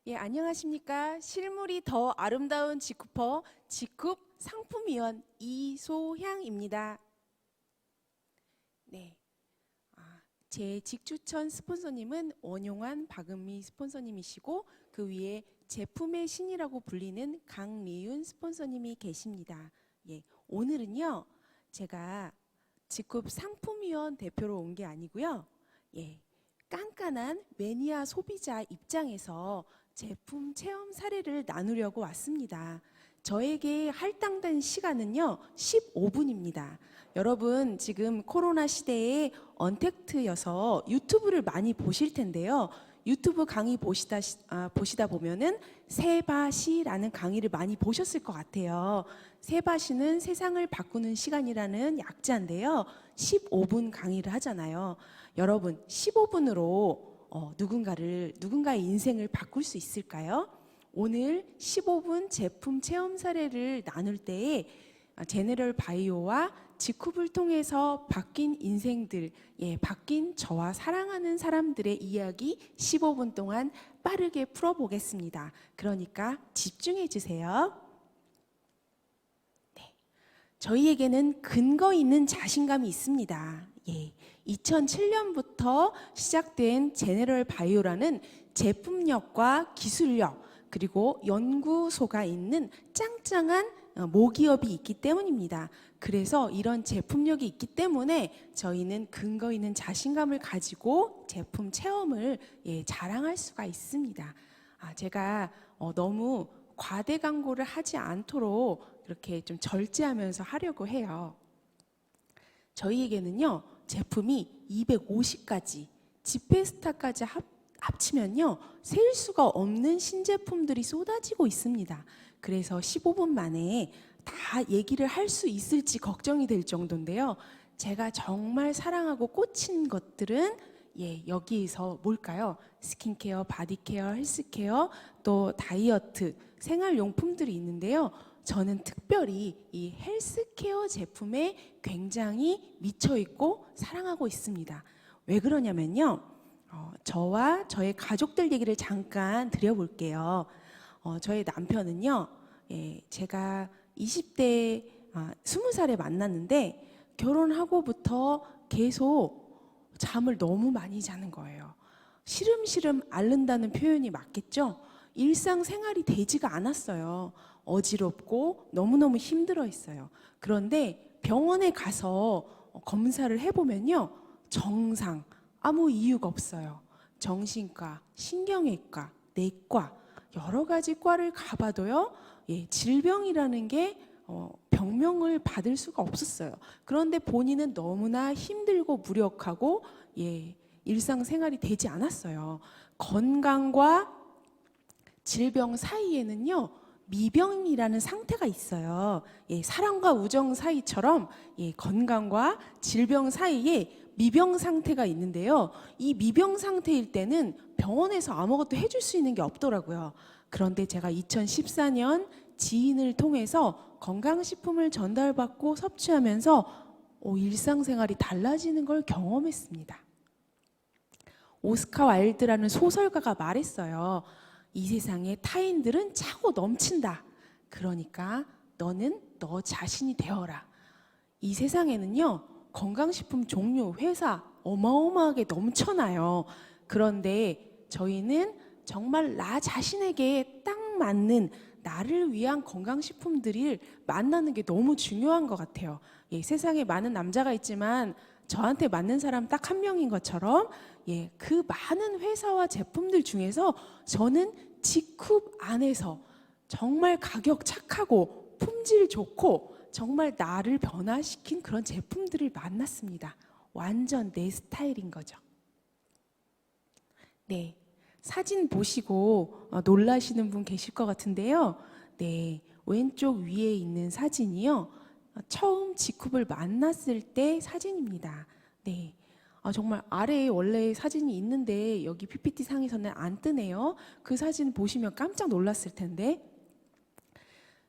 예, 안녕하십니까. 실물이 더 아름다운 지쿠퍼 지쿱 상품위원 이소향입니다. 네, 제 직추천 스폰서님은 원용환 박은미 스폰서님이시고 그 위에 제품의 신이라고 불리는 강리윤 스폰서님이 계십니다. 예, 오늘은요 제가 지쿱 상품위원 대표로 온 게 아니고요. 예, 깐깐한 매니아 소비자 입장에서 제품 체험 사례를 나누려고 왔습니다. 저에게 할당된 시간은요 15분입니다. 여러분 지금 코로나 시대에 언택트여서 유튜브를 많이 보실 텐데요. 유튜브 강의 보시다 보면은 세바시라는 강의를 많이 보셨을 것 같아요. 세바시는 세상을 바꾸는 시간이라는 약자인데요. 15분 강의를 하잖아요. 여러분 15분으로 누군가의 인생을 바꿀 수 있을까요? 오늘 15분 제품 체험 사례를 나눌 때에 제너럴 바이오와 지쿱을 통해서 바뀐 인생들, 바뀐 저와 사랑하는 사람들의 이야기 15분 동안 빠르게 풀어보겠습니다. 그러니까 집중해 주세요. 네, 저희에게는 근거 있는 자신감이 있습니다. 2007년부터 시작된 제너럴 바이오라는 제품력과 기술력 그리고 연구소가 있는 짱짱한 모기업이 있기 때문입니다. 그래서 이런 제품력이 있기 때문에 저희는 근거 있는 자신감을 가지고 제품 체험을 자랑할 수가 있습니다. 제가 너무 과대 광고를 하지 않도록 이렇게 좀 절제하면서 하려고 해요. 저희에게는요 제품이 250가지 지페스타까지 합치면요 셀 수가 없는 신제품들이 쏟아지고 있습니다. 그래서 15분 만에 다 얘기를 할 수 있을지 걱정이 될 정도인데요. 제가 정말 사랑하고 꽂힌 것들은 여기에서 뭘까요? 스킨케어, 바디케어, 헬스케어, 또 다이어트, 생활용품들이 있는데요. 저는 특별히 이 헬스케어 제품에 굉장히 미쳐있고 사랑하고 있습니다. 왜 그러냐면요. 저와 저의 가족들 얘기를 잠깐 드려볼게요. 저의 남편은요. 제가 20대, 20살에 만났는데 결혼하고부터 계속 잠을 너무 많이 자는 거예요. 시름시름 앓는다는 표현이 맞겠죠? 일상생활이 되지가 않았어요. 어지럽고 너무너무 힘들어 했어요. 그런데 병원에 가서 검사를 해보면요. 정상, 아무 이유가 없어요. 정신과, 신경외과, 내과, 여러 가지 과를 가봐도요. 질병이라는 게 병명을 받을 수가 없었어요. 그런데 본인은 너무나 힘들고 무력하고 일상생활이 되지 않았어요. 건강과 질병 사이에는요. 미병이라는 상태가 있어요. 사랑과 우정 사이처럼 건강과 질병 사이에 미병 상태가 있는데요. 이 미병 상태일 때는 병원에서 아무것도 해줄 수 있는 게 없더라고요. 그런데 제가 2014년 지인을 통해서 건강식품을 전달받고 섭취하면서 일상생활이 달라지는 걸 경험했습니다. 오스카 와일드라는 소설가가 말했어요. 이 세상에 타인들은 차고 넘친다. 그러니까 너는 너 자신이 되어라. 이 세상에는요. 건강식품 종류, 회사 어마어마하게 넘쳐나요. 그런데 저희는 정말 나 자신에게 딱 맞는 나를 위한 건강식품들을 만나는 게 너무 중요한 것 같아요. 세상에 많은 남자가 있지만 저한테 맞는 사람 딱 한 명인 것처럼 그 많은 회사와 제품들 중에서 저는 지쿱 안에서 정말 가격 착하고 품질 좋고 정말 나를 변화시킨 그런 제품들을 만났습니다. 완전 내 스타일인 거죠. 네, 사진 보시고 놀라시는 분 계실 것 같은데요. 네, 왼쪽 위에 있는 사진이요. 처음 지쿱을 만났을 때 사진입니다. 네, 정말 아래에 원래 사진이 있는데 여기 PPT 상에서는 안 뜨네요. 그 사진 보시면 깜짝 놀랐을 텐데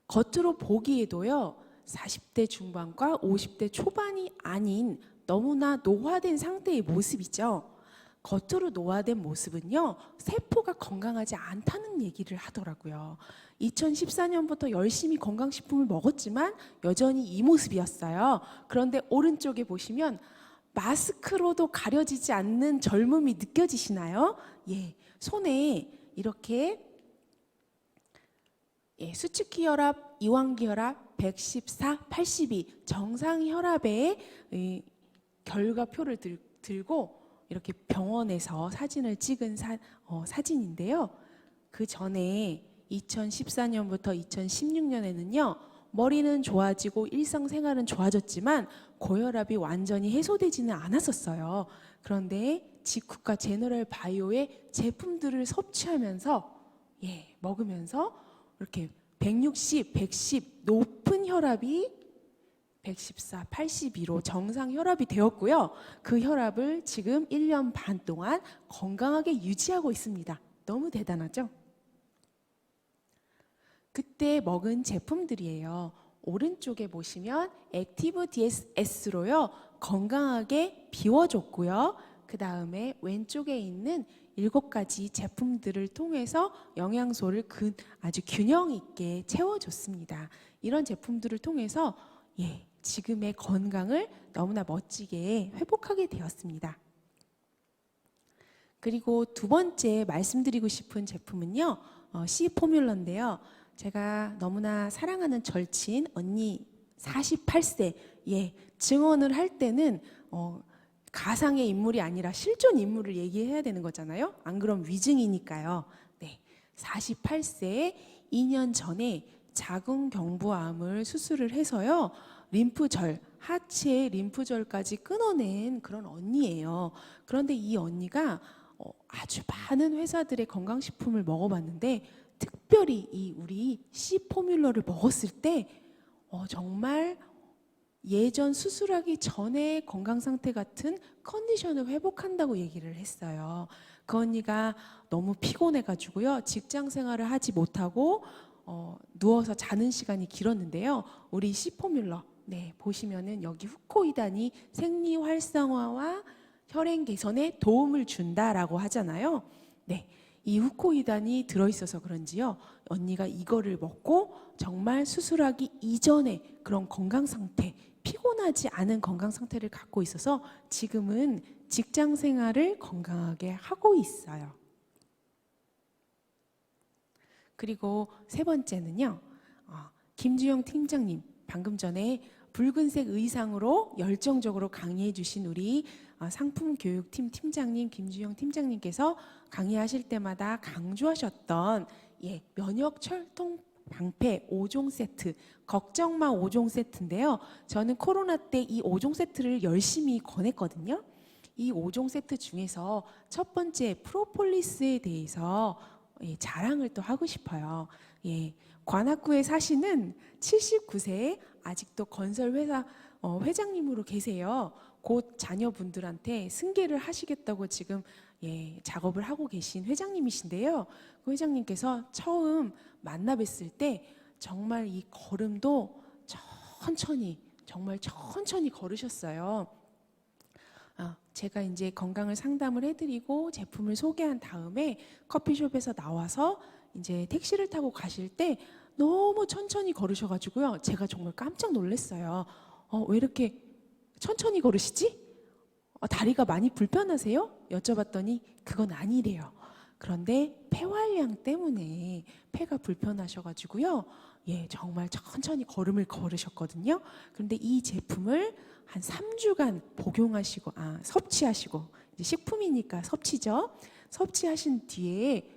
겉으로 보기에도요. 40대 중반과 50대 초반이 아닌 너무나 노화된 상태의 모습이죠. 겉으로 노화된 모습은요, 세포가 건강하지 않다는 얘기를 하더라고요. 2014년부터 열심히 건강식품을 먹었지만 여전히 이 모습이었어요. 그런데 오른쪽에 보시면 마스크로도 가려지지 않는 젊음이 느껴지시나요? 예, 손에 이렇게 수축기 혈압, 이완기 혈압 114, 82 정상 혈압의 결과표를 들고 이렇게 병원에서 사진을 찍은 사진인데요. 그 전에 2014년부터 2016년에는요. 머리는 좋아지고 일상생활은 좋아졌지만 고혈압이 완전히 해소되지는 않았었어요. 그런데 직후가 제너럴 바이오의 제품들을 섭취하면서 먹으면서 이렇게 160, 110 높은 혈압이 114, 82로 정상 혈압이 되었고요. 그 혈압을 지금 1년 반 동안 건강하게 유지하고 있습니다. 너무 대단하죠? 그때 먹은 제품들이에요. 오른쪽에 보시면 액티브 DSS로요. 건강하게 비워줬고요. 그 다음에 왼쪽에 있는 7가지 제품들을 통해서 영양소를 아주 균형 있게 채워줬습니다. 이런 제품들을 통해서 지금의 건강을 너무나 멋지게 회복하게 되었습니다. 그리고 두 번째 말씀드리고 싶은 제품은요. C 포뮬러인데요. 제가 너무나 사랑하는 절친 언니 48세 증언을 할 때는 가상의 인물이 아니라 실존 인물을 얘기해야 되는 거잖아요. 안 그럼 위증이니까요. 48세에 2년 전에 자궁경부암을 수술을 해서요. 하체의 림프절까지 끊어낸 그런 언니예요. 그런데 이 언니가 아주 많은 회사들의 건강식품을 먹어봤는데 특별히 우리 C 포뮬러를 먹었을 때 정말 예전 수술하기 전에 건강 상태 같은 컨디션을 회복한다고 얘기를 했어요. 그 언니가 너무 피곤해가지고요. 직장 생활을 하지 못하고 누워서 자는 시간이 길었는데요. 우리 C 포뮬러 보시면은 여기 후코이단이 생리 활성화와 혈행 개선에 도움을 준다라고 하잖아요. 이 후코이단이 들어있어서 그런지요. 언니가 이거를 먹고 정말 수술하기 이전에 그런 건강 상태, 피곤하지 않은 건강 상태를 갖고 있어서 지금은 직장 생활을 건강하게 하고 있어요. 그리고 세 번째는요. 김주영 팀장님, 방금 전에 붉은색 의상으로 열정적으로 강의해 주신 우리 상품교육팀 팀장님 김주영 팀장님께서 강의하실 때마다 강조하셨던 면역 철통 방패 5종 세트, 걱정마 5종 세트인데요. 저는 코로나 때 이 5종 세트를 열심히 권했거든요. 이 5종 세트 중에서 첫 번째 프로폴리스에 대해서 자랑을 또 하고 싶어요. 관악구에 사시는 79세에 아직도 건설회사 회장님으로 계세요. 곧 자녀분들한테 승계를 하시겠다고 지금 작업을 하고 계신 회장님이신데요. 그 회장님께서 처음 만나 뵀을 때 정말 이 걸음도 정말 천천히 걸으셨어요. 제가 이제 건강을 상담을 해드리고 제품을 소개한 다음에 커피숍에서 나와서 이제 택시를 타고 가실 때 너무 천천히 걸으셔가지고요. 제가 정말 깜짝 놀랐어요. 왜 이렇게 천천히 걸으시지? 다리가 많이 불편하세요? 여쭤봤더니 그건 아니래요. 그런데 폐활량 때문에 폐가 불편하셔가지고요. 정말 천천히 걸음을 걸으셨거든요. 그런데 이 제품을 한 3주간 섭취하시고 이제 식품이니까 섭취죠. 섭취하신 뒤에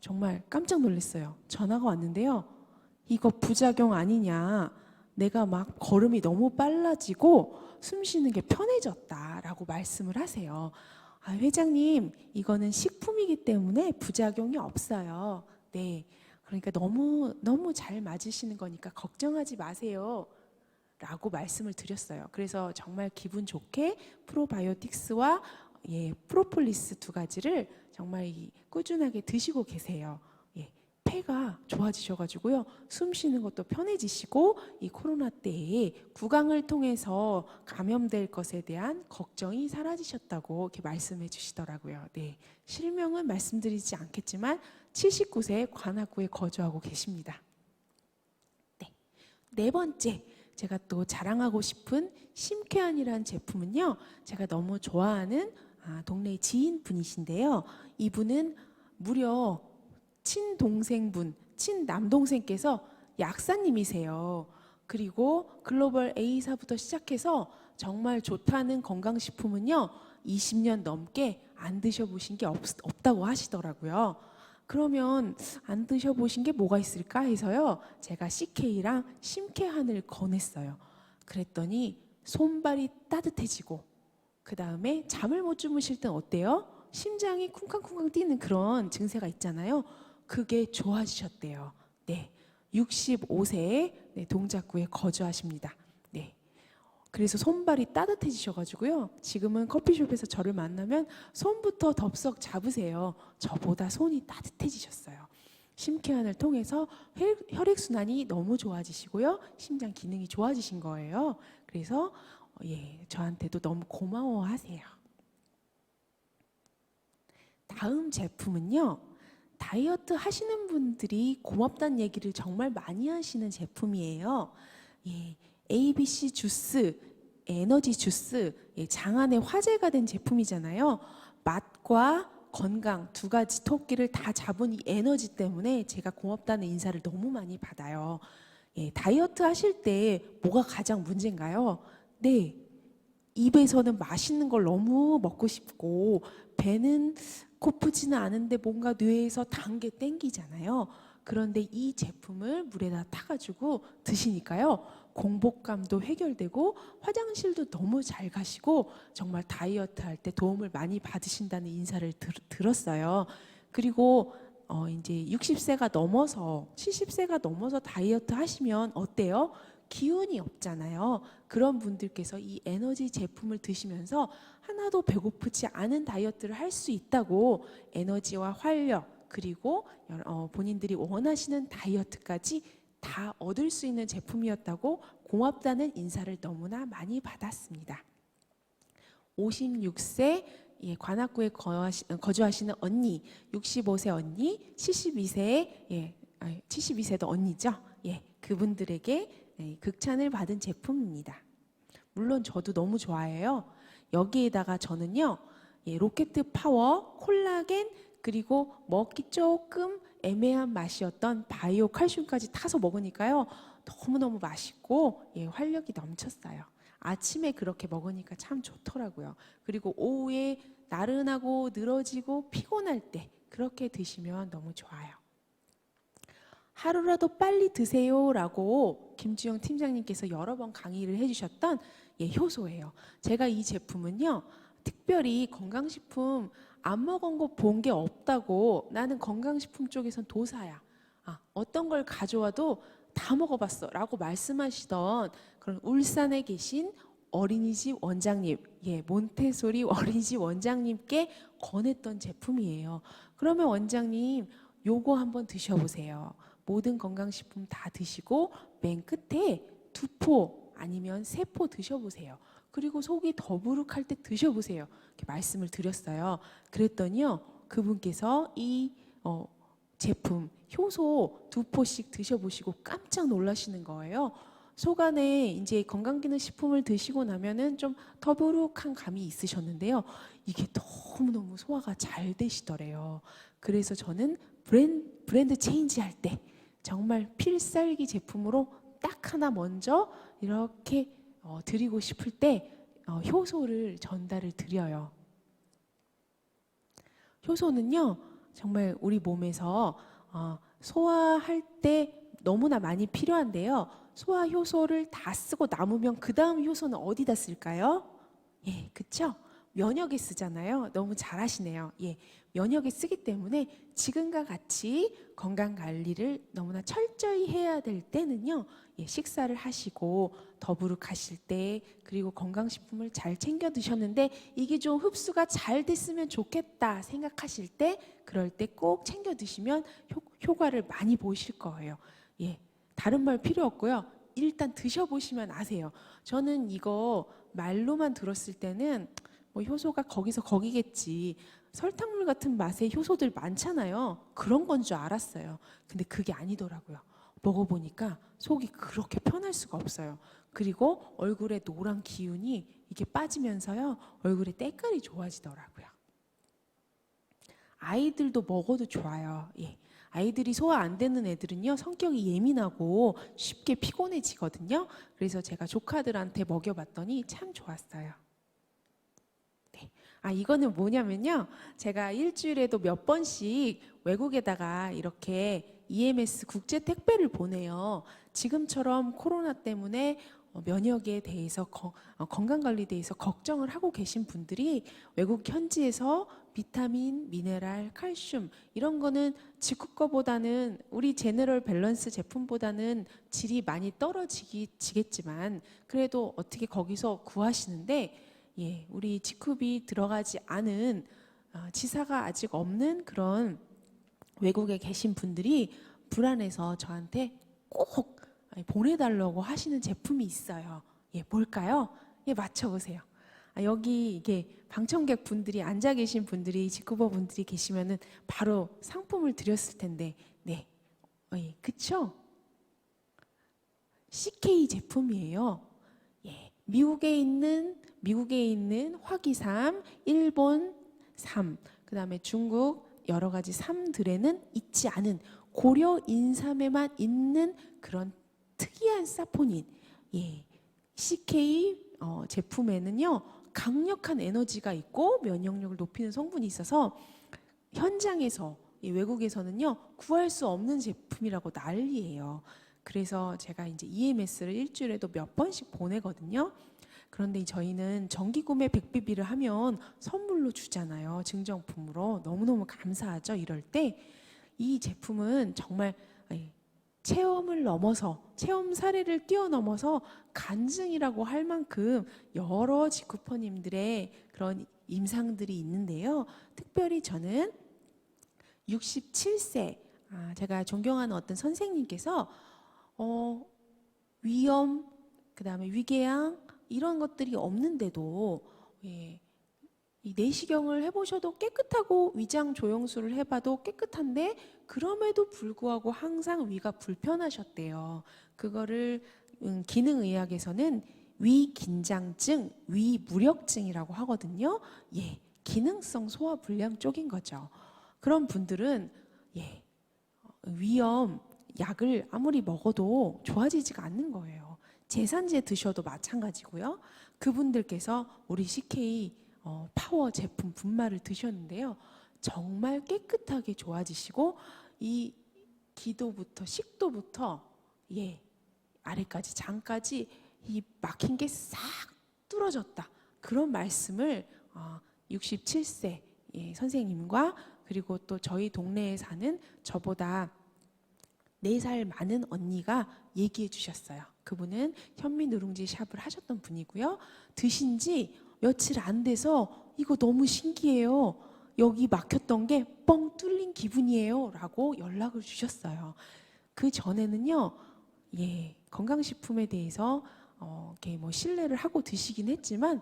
정말 깜짝 놀랐어요. 전화가 왔는데요. 이거 부작용 아니냐. 내가 막 걸음이 너무 빨라지고 숨 쉬는 게 편해졌다라고 말씀을 하세요. 회장님, 이거는 식품이기 때문에 부작용이 없어요. 그러니까 너무 잘 맞으시는 거니까 걱정하지 마세요. 라고 말씀을 드렸어요. 그래서 정말 기분 좋게 프로바이오틱스와 프로폴리스 2가지를 정말 꾸준하게 드시고 계세요. 폐가 좋아지셔가지고요. 숨 쉬는 것도 편해지시고 이 코로나 때에 구강을 통해서 감염될 것에 대한 걱정이 사라지셨다고 이렇게 말씀해 주시더라고요. 네, 실명은 말씀드리지 않겠지만 79세 관악구에 거주하고 계십니다. 네, 네 번째 제가 또 자랑하고 싶은 심쾌한이라는 제품은요. 제가 너무 좋아하는 동네 지인분이신데요. 이분은 무려 친동생분, 친남동생께서 약사님이세요. 그리고 글로벌 A사부터 시작해서 정말 좋다는 건강식품은요. 20년 넘게 안 드셔보신 게 없다고 하시더라고요. 그러면 안 드셔보신 게 뭐가 있을까 해서요. 제가 CK랑 심쾌한을 권했어요. 그랬더니 손발이 따뜻해지고 그 다음에 잠을 못 주무실 땐 어때요? 심장이 쿵쾅쿵쾅 뛰는 그런 증세가 있잖아요. 그게 좋아지셨대요. 네, 65세에 네, 동작구에 거주하십니다. 네, 그래서 손발이 따뜻해지셔가지고요. 지금은 커피숍에서 저를 만나면 손부터 덥석 잡으세요. 저보다 손이 따뜻해지셨어요. 심쾌한을 통해서 혈액순환이 너무 좋아지시고요. 심장 기능이 좋아지신 거예요. 그래서 저한테도 너무 고마워하세요. 다음 제품은요. 다이어트 하시는 분들이 고맙다는 얘기를 정말 많이 하시는 제품이에요. ABC 주스, 에너지 주스, 장안의 화제가 된 제품이잖아요. 맛과 건강 두 가지 토끼를 다 잡은 이 에너지 때문에 제가 고맙다는 인사를 너무 많이 받아요. 다이어트 하실 때 뭐가 가장 문제인가요? 네, 입에서는 맛있는 걸 너무 먹고 싶고 배는 고프지는 않은데 뭔가 뇌에서 단 게 땡기잖아요. 그런데 이 제품을 물에다 타가지고 드시니까요. 공복감도 해결되고 화장실도 너무 잘 가시고 정말 다이어트 할 때 도움을 많이 받으신다는 인사를 들었어요. 그리고 이제 60세가 넘어서 70세가 넘어서 다이어트 하시면 어때요? 기운이 없잖아요. 그런 분들께서 이 에너지 제품을 드시면서 하나도 배고프지 않은 다이어트를 할 수 있다고 에너지와 활력 그리고 본인들이 원하시는 다이어트까지 다 얻을 수 있는 제품이었다고 고맙다는 인사를 너무나 많이 받았습니다. 56세 관악구에 거주하시는 언니, 65세 언니, 72세 72세도 언니죠. 그분들에게 극찬을 받은 제품입니다. 물론 저도 너무 좋아해요. 여기에다가 저는요, 로켓 파워, 콜라겐 그리고 먹기 조금 애매한 맛이었던 바이오 칼슘까지 타서 먹으니까요, 너무너무 맛있고 활력이 넘쳤어요. 아침에 그렇게 먹으니까 참 좋더라고요. 그리고 오후에 나른하고 늘어지고 피곤할 때 그렇게 드시면 너무 좋아요. 하루라도 빨리 드세요라고 김주영 팀장님께서 여러 번 강의를 해주셨던 효소예요. 제가 이 제품은요, 특별히 건강식품 안 먹은 거 본 게 없다고 나는 건강식품 쪽에선 도사야. 어떤 걸 가져와도 다 먹어봤어 라고 말씀하시던 그런 울산에 계신 어린이집 원장님, 몬테소리 어린이집 원장님께 권했던 제품이에요. 그러면 원장님 요거 한번 드셔보세요. 모든 건강식품 다 드시고 맨 끝에 2포 아니면 3포 드셔보세요. 그리고 속이 더부룩할 때 드셔보세요. 이렇게 말씀을 드렸어요. 그랬더니요, 그분께서 이 제품 효소 2포씩 드셔보시고 깜짝 놀라시는 거예요. 속 안에 이제 건강기능식품을 드시고 나면은 좀 더부룩한 감이 있으셨는데요. 이게 너무너무 소화가 잘 되시더래요. 그래서 저는 브랜드 체인지 할 때 정말 필살기 제품으로 딱 하나 먼저 이렇게 드리고 싶을 때 효소를 전달을 드려요. 효소는요, 정말 우리 몸에서 소화할 때 너무나 많이 필요한데요. 소화 효소를 다 쓰고 남으면 그 다음 효소는 어디다 쓸까요? 그쵸? 면역에 쓰잖아요. 너무 잘하시네요. 예, 면역에 쓰기 때문에 지금과 같이 건강 관리를 너무나 철저히 해야 될 때는요. 예, 식사를 하시고 더부룩하실 때 그리고 건강식품을 잘 챙겨 드셨는데 이게 좀 흡수가 잘 됐으면 좋겠다 생각하실 때 그럴 때 꼭 챙겨 드시면 효과를 많이 보실 거예요. 예, 다른 말 필요 없고요. 일단 드셔보시면 아세요. 저는 이거 말로만 들었을 때는 뭐 효소가 거기서 거기겠지. 설탕물 같은 맛의 효소들 많잖아요. 그런 건 줄 알았어요. 근데 그게 아니더라고요. 먹어보니까 속이 그렇게 편할 수가 없어요. 그리고 얼굴에 노란 기운이 이게 빠지면서요. 얼굴에 때깔이 좋아지더라고요. 아이들도 먹어도 좋아요. 예. 아이들이 소화 안 되는 애들은요, 성격이 예민하고 쉽게 피곤해지거든요. 그래서 제가 조카들한테 먹여봤더니 참 좋았어요. 네. 아, 이거는 뭐냐면요. 제가 일주일에도 몇 번씩 외국에다가 이렇게 EMS 국제 택배를 보내요. 지금처럼 코로나 때문에 면역에 대해서 건강관리에 대해서 걱정을 하고 계신 분들이 외국 현지에서 비타민, 미네랄, 칼슘 이런 거는 직구 거보다는 우리 제너럴 밸런스 제품보다는 질이 많이 떨어지겠지만 그래도 어떻게 거기서 구하시는데 예, 우리 직급이 들어가지 않은 지사가 아직 없는 그런 외국에 계신 분들이 불안해서 저한테 꼭 보내달라고 하시는 제품이 있어요. 예, 뭘까요? 예, 맞춰보세요. 아, 여기 이게 방청객 분들이 앉아 계신 분들이 직구버 분들이 계시면은 바로 상품을 드렸을 텐데, 네, 예, 그쵸? CK 제품이에요. 예, 미국에 있는 화기삼, 일본 삼, 그다음에 중국 여러 가지 삼들에는 있지 않은 고려 인삼에만 있는 그런 특이한 사포닌. 예, CK 제품에는요 강력한 에너지가 있고 면역력을 높이는 성분이 있어서 현장에서 외국에서는요 구할 수 없는 제품이라고 난리예요. 그래서 제가 이제 EMS를 일주일에도 몇 번씩 보내거든요. 그런데 저희는 정기 구매 100비비를 하면 선물로 주잖아요. 증정품으로. 너무너무 감사하죠. 이럴 때 이 제품은 정말 체험을 넘어서 체험 사례를 뛰어넘어서 간증이라고 할 만큼 여러 직구퍼님들의 그런 임상들이 있는데요. 특별히 저는 67세 제가 존경하는 어떤 선생님께서 위염 그다음에 위궤양 이런 것들이 없는데도 예, 이 내시경을 해보셔도 깨끗하고 위장 조영술을 해봐도 깨끗한데 그럼에도 불구하고 항상 위가 불편하셨대요. 그거를 기능의학에서는 위긴장증, 위무력증이라고 하거든요. 예, 기능성 소화불량 쪽인 거죠. 그런 분들은 예, 위염 약을 아무리 먹어도 좋아지지가 않는 거예요. 제산제 드셔도 마찬가지고요. 그분들께서 우리 CK 파워 제품 분말을 드셨는데요. 정말 깨끗하게 좋아지시고 이 기도부터 식도부터 예 아래까지 장까지 이 막힌 게 싹 뚫어졌다. 그런 말씀을 67세 예, 선생님과 그리고 또 저희 동네에 사는 저보다 4살 많은 언니가 얘기해 주셨어요. 그분은 현미 누룽지 샵을 하셨던 분이고요. 드신 지 며칠 안 돼서 이거 너무 신기해요. 여기 막혔던 게 뻥 뚫린 기분이에요. 라고 연락을 주셨어요. 그 전에는요, 예, 건강식품에 대해서 이렇게 뭐 신뢰를 하고 드시긴 했지만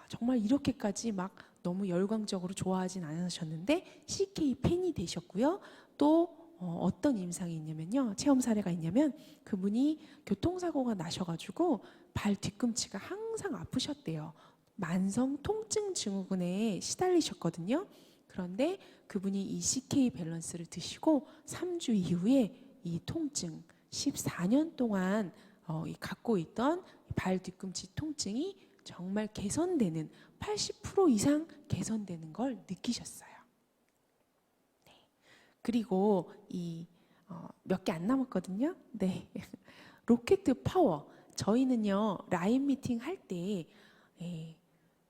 정말 이렇게까지 막 너무 열광적으로 좋아하진 않으셨는데 CK 팬이 되셨고요. 또 어떤 임상이 있냐면요. 체험 사례가 있냐면 그분이 교통사고가 나셔가지고 발 뒤꿈치가 항상 아프셨대요. 만성 통증 증후군에 시달리셨거든요. 그런데 그분이 이 CK 밸런스를 드시고 3주 이후에 이 통증 14년 동안 갖고 있던 발 뒤꿈치 통증이 정말 개선되는 80% 이상 개선되는 걸 느끼셨어요. 네. 그리고 이 몇 개 안 남았거든요. 네. 로켓 파워. 저희는요 라인 미팅 할 때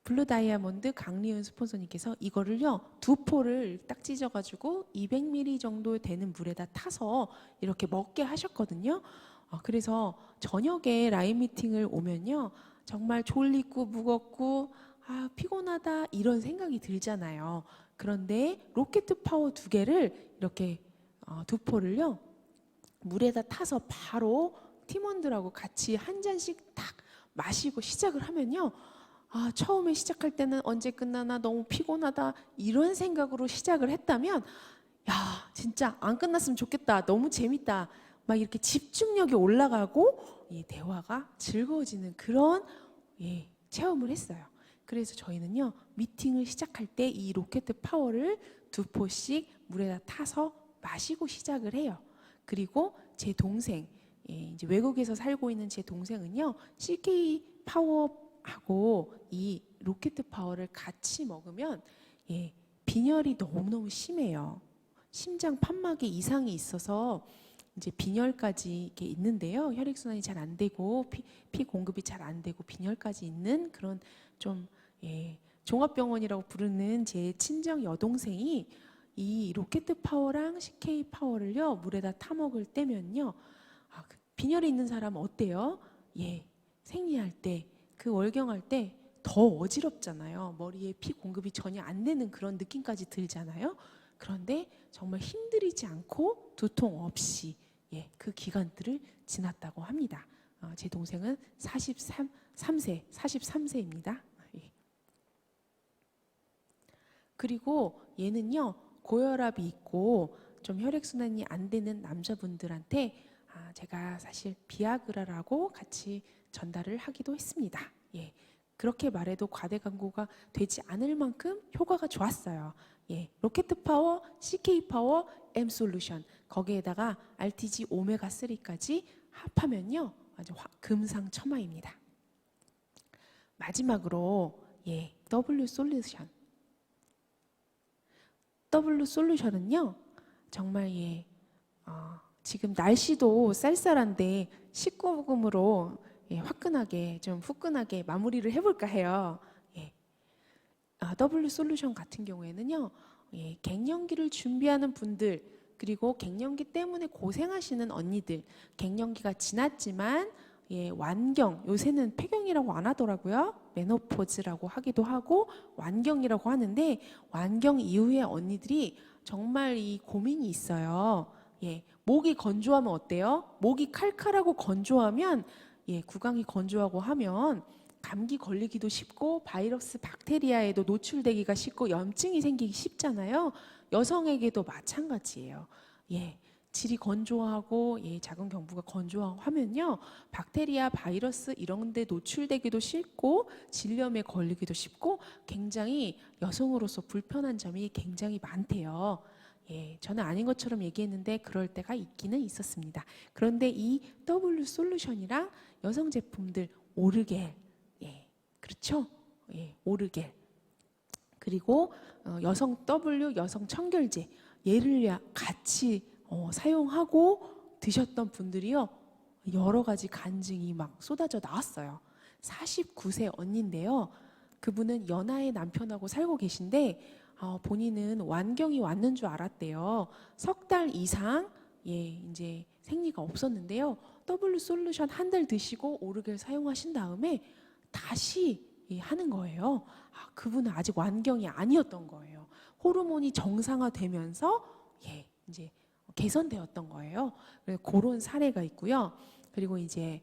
블루 다이아몬드 강리은 스폰서님께서 이거를요 2포를 딱 찢어가지고 200ml 정도 되는 물에다 타서 이렇게 먹게 하셨거든요. 그래서 저녁에 라인 미팅을 오면요 정말 졸리고 무겁고 피곤하다 이런 생각이 들잖아요. 그런데 로켓 파워 2개를 이렇게 2포를요 물에다 타서 바로 팀원들하고 같이 한 잔씩 딱 마시고 시작을 하면요. 처음에 시작할 때는 언제 끝나나 너무 피곤하다 이런 생각으로 시작을 했다면 야 진짜 안 끝났으면 좋겠다 너무 재밌다 막 이렇게 집중력이 올라가고 대화가 즐거워지는 그런 체험을 했어요. 그래서 저희는요 미팅을 시작할 때 이 로켓 파워를 2포씩 물에다 타서 마시고 시작을 해요. 그리고 제 동생 이제 외국에서 살고 있는 제 동생은요 CK 파워하고 이 로켓 파워를 같이 먹으면 빈혈이 너무너무 심해요. 심장 판막에 이상이 있어서 이제 빈혈까지 이렇게 있는데요. 혈액순환이 잘 안 되고 피 공급이 잘 안 되고 빈혈까지 있는 그런 좀 종합병원이라고 부르는 제 친정 여동생이 이 로켓 파워랑 CK 파워를요 물에다 타 먹을 때면요 그 빈혈이 있는 사람은 어때요? 생리할 때 그 월경할 때 더 어지럽잖아요. 머리에 피 공급이 전혀 안 되는 그런 느낌까지 들잖아요. 그런데 정말 힘들이지 않고 두통 없이 그 기간들을 지났다고 합니다. 제 동생은 43세입니다. 그리고 얘는요 고혈압이 있고 좀 혈액순환이 안 되는 남자분들한테 제가 사실 비아그라라고 같이 전달을 하기도 했습니다. 그렇게 말해도 과대 광고가 되지 않을 만큼 효과가 좋았어요. 로켓 파워, CK 파워, M 솔루션 거기에다가 RTG 오메가 3까지 합하면요 아주 금상첨화입니다. 마지막으로 W 솔루션. W 솔루션은요 정말 지금 날씨도 쌀쌀한데 19금으로 화끈하게 좀 후끈하게 마무리를 해볼까 해요. W 솔루션 같은 경우에는요 갱년기를 준비하는 분들 그리고 갱년기 때문에 고생하시는 언니들 갱년기가 지났지만 완경 요새는 폐경이라고 안 하더라고요. 메노포즈라고 하기도 하고 완경이라고 하는데 완경 이후에 언니들이 정말 이 고민이 있어요. 목이 건조하면 어때요? 목이 칼칼하고 건조하면 구강이 건조하고 하면 감기 걸리기도 쉽고 바이러스 박테리아에도 노출되기가 쉽고 염증이 생기기 쉽잖아요. 여성에게도 마찬가지예요. 질이 건조하고 작은 경부가 건조하고 하면요 박테리아 바이러스 이런 데 노출되기도 쉽고 질염에 걸리기도 쉽고 굉장히 여성으로서 불편한 점이 굉장히 많대요. 저는 아닌 것처럼 얘기했는데 그럴 때가 있기는 있었습니다. 그런데 이 W 솔루션이랑 여성 제품들 오르겔 그렇죠? 오르겔 그리고 여성 W 여성 청결제 얘를 같이 사용하고 드셨던 분들이요 여러 가지 간증이 막 쏟아져 나왔어요. 49세 언니인데요. 그분은 연하의 남편하고 살고 계신데 본인은 완경이 왔는 줄 알았대요. 석 달 이상 이제 생리가 없었는데요. W 솔루션 한 달 드시고 오르겔 사용하신 다음에 다시 하는 거예요. 그분은 아직 완경이 아니었던 거예요. 호르몬이 정상화되면서 이제 개선되었던 거예요. 그런 사례가 있고요. 그리고 이제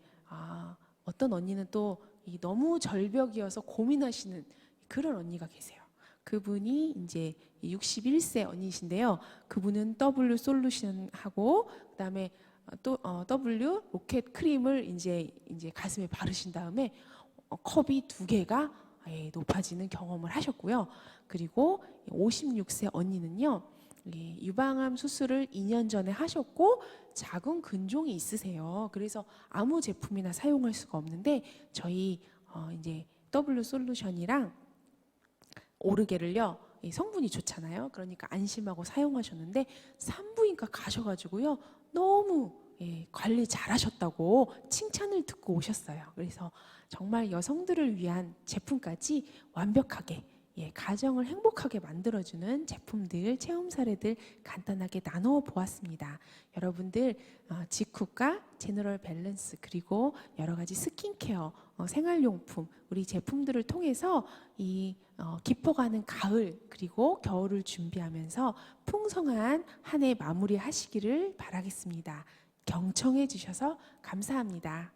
어떤 언니는 또 너무 절벽이어서 고민하시는 그런 언니가 계세요. 그분이 이제 61세 언니신데요. 그분은 W 솔루션하고 그다음에 또 W 로켓 크림을 이제 가슴에 바르신 다음에 컵이 2개가 높아지는 경험을 하셨고요. 그리고 56세 언니는요. 유방암 수술을 2년 전에 하셨고 작은 근종이 있으세요. 그래서 아무 제품이나 사용할 수가 없는데 저희 이제 W 솔루션이랑 오르겔을요. 성분이 좋잖아요. 그러니까 안심하고 사용하셨는데 산부인과 가셔가지고요. 너무 관리 잘하셨다고 칭찬을 듣고 오셨어요. 그래서 정말 여성들을 위한 제품까지 완벽하게 가정을 행복하게 만들어주는 제품들, 체험 사례들 간단하게 나누어 보았습니다. 여러분들 지쿠가, 제너럴 밸런스 그리고 여러 가지 스킨케어, 생활용품 우리 제품들을 통해서 이 깊어가는 가을 그리고 겨울을 준비하면서 풍성한 한 해 마무리하시기를 바라겠습니다. 경청해 주셔서 감사합니다.